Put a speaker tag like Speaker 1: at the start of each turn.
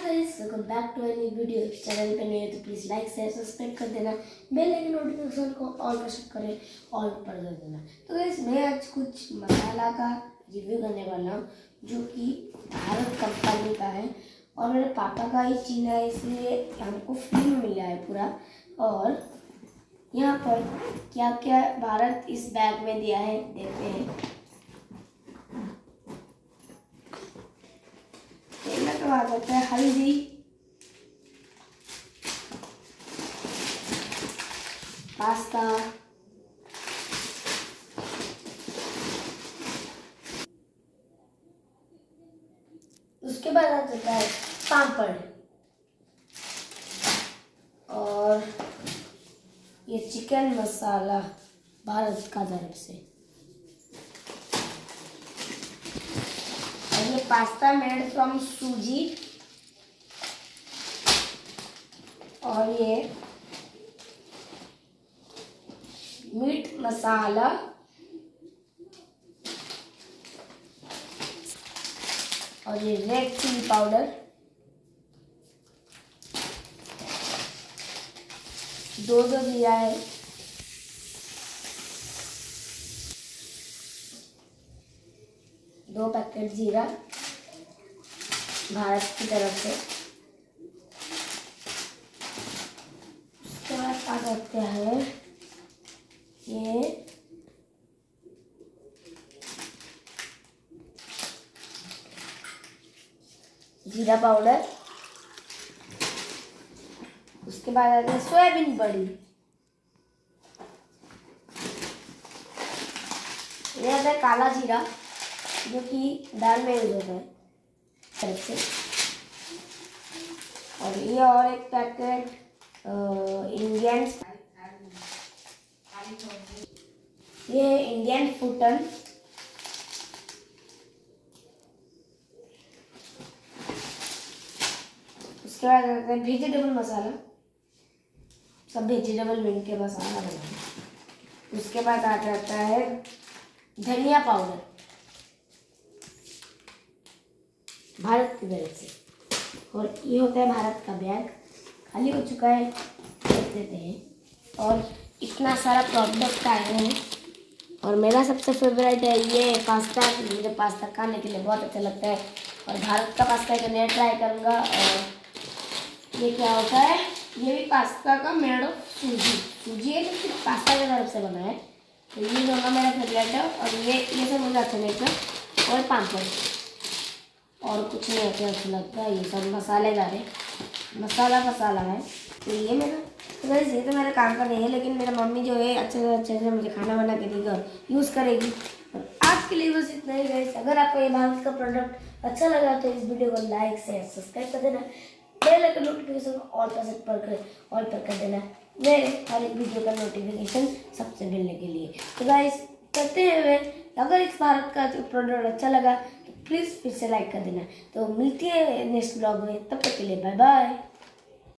Speaker 1: Guys, welcome back to a new video. Channel पे नए हो तो प्लीज़ लाइक शेयर सब्सक्राइब कर देना, बेल आइकन नोटिफिकेशन को ऑल पर सेट करें, ऑल पर कर देना। तो गाइस, मैं आज कुछ मसाला का रिव्यू करने वाला हूँ जो कि भारत कंपनी का है और मेरे पापा का ही चीन है, इसलिए हमको फ्री में मिला है पूरा। और यहाँ पर क्या क्या भारत इस बैग में दिया है देखते हैं। तो आ जाता है हल्दी, पास्ता, उसके बाद आ जाता है पापड़ और ये चिकन मसाला भारत का तरफ से, और ये पास्ता मेड फ्रॉम सूजी, और ये मीट मसाला, और ये रेड चिली पाउडर, दो दिया है। दो पैकेट जीरा भारत की तरफ से। उसके बाद आ जाते हैं ये जीरा पाउडर। उसके बाद आते हैं सोयाबीन बड़ी। ये आता है काला जीरा जो कि दाल में यूज होता है तरफ से। और ये और एक पैकेट इंडियन, ये इंडियन फूटन। उसके बाद आता है वेजिटेबल मसाला, सब वेजिटेबल मिल के मसाला बनाना। उसके बाद आ जाता है धनिया पाउडर भारत की तरफ से। और ये होता है भारत का बैग, खाली हो चुका है, देख देते हैं। और इतना सारा प्रोडक्ट आए हैं और मेरा सबसे फेवरेट है ये पास्ता। मुझे पास्ता खाने के लिए बहुत अच्छा लगता है और भारत का पास्ता एक नया ट्राई करूँगा। और ये क्या होता है, ये भी पास्ता का मेड ऑफ सूजी है लेकिन पास्ता की तरफ से बना है। तो ये दोनों मेरा फेवरेट है। और ये सब मुझे अच्छा लगता है। और पापड़ और कुछ नहीं अच्छा लगता है, ये सब मसालेदार है, मसाला है। तो ये मेरा तो गाइस, ये तो मेरे काम का नहीं है लेकिन मेरा मम्मी जो है अच्छे से मुझे खाना बना के देगी और यूज़ करेगी। और आज के लिए बस इतना ही गाइस। अगर आपको ये भारत का प्रोडक्ट अच्छा लगा तो इस वीडियो को लाइक शेयर सब्सक्राइब कर देना, बेल आइकन नोटिफिकेशन ऑल पर कर देना मेरे हर एक वीडियो का नोटिफिकेशन सबसे मिलने के लिए। तो गाइस, करते हुए अगर इस भारत का प्रोडक्ट अच्छा लगा तो प्लीज़ फिर से लाइक कर देना। तो मिलती है नेक्स्ट ब्लॉग में, तब तक के लिए बाय बाय।